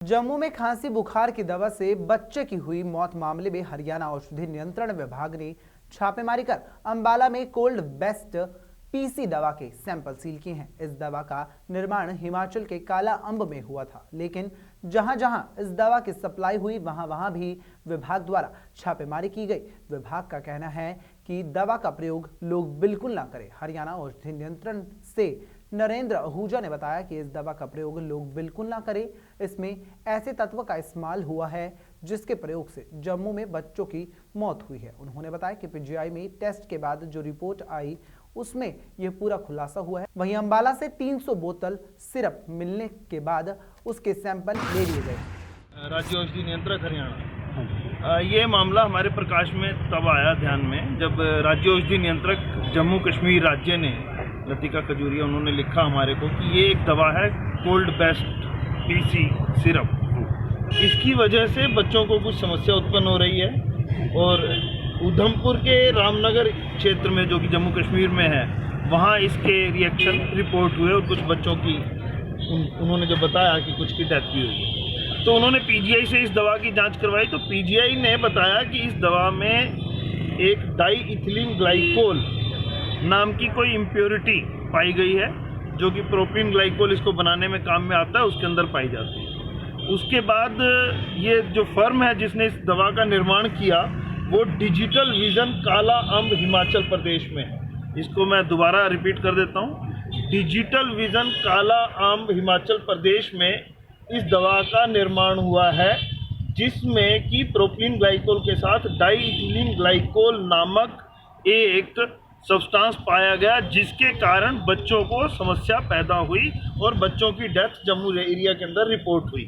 जम्मू में खांसी बुखार की दवा से बच्चे की हुई मौत मामले में हरियाणा औषधि नियंत्रण विभाग ने छापेमारी कर अंबाला में कोल्ड बेस्ट पीसी दवा के सैंपल सील किए हैं। इस दवा का निर्माण हिमाचल के काला अंब में हुआ था, लेकिन जहां जहां इस दवा की सप्लाई हुई वहां भी विभाग द्वारा छापेमारी की गई। विभाग का कहना है कि दवा का प्रयोग लोग बिल्कुल ना करें। हरियाणा औषधि नियंत्रण से नरेंद्र आहूजा ने बताया कि इस दवा का प्रयोग लोग बिल्कुल ना करें। इसमें ऐसे तत्व का इस्तेमाल हुआ है जिसके प्रयोग से जम्मू में बच्चों की मौत हुई है। उन्होंने बताया कि पीजीआई में टेस्ट के बाद जो रिपोर्ट आई उसमें यह पूरा खुलासा हुआ है। वहीं अंबाला से 300 बोतल सिरप मिलने के बाद उसके सैंपल ले लिए गए। राज्य औषधि नियंत्रक हरियाणा, ये मामला हमारे प्रकाश में तब आया ध्यान में जब राज्य औषधि नियंत्रक जम्मू कश्मीर राज्य ने, लतिका खजूरिया, उन्होंने लिखा हमारे को कि ये एक दवा है कोल्ड बेस्ट पीसी सिरप। इसकी वजह से बच्चों को कुछ समस्या उत्पन्न हो रही है और उधमपुर के रामनगर क्षेत्र में, जो कि जम्मू कश्मीर में है, वहाँ इसके रिएक्शन रिपोर्ट हुए और कुछ बच्चों की उन्होंने जो बताया कि कुछ की डेथ भी हुई। तो उन्होंने पीजीआई से इस दवा की जांच करवाई, तो पीजीआई ने बताया कि इस दवा में एक डाई इथिलीन ग्लाइकोल नाम की कोई इम्प्योरिटी पाई गई है, जो कि प्रोपीन ग्लाइकोल इसको बनाने में काम में आता है, उसके अंदर पाई जाती है। उसके बाद ये जो फर्म है जिसने इस दवा का निर्माण किया वो डिजिटल विजन काला अंब हिमाचल प्रदेश में है। इसको मैं दोबारा रिपीट कर देता हूँ, डिजिटल विजन काला अंब हिमाचल प्रदेश में इस दवा का निर्माण हुआ है, जिसमें कि प्रोपीन ग्लाइकोल के साथ डाई इथिलीन ग्लाइकोल नामक एक सब्सटेंस पाया गया, जिसके कारण बच्चों को समस्या पैदा हुई और बच्चों की डेथ जम्मू एरिया के अंदर रिपोर्ट हुई।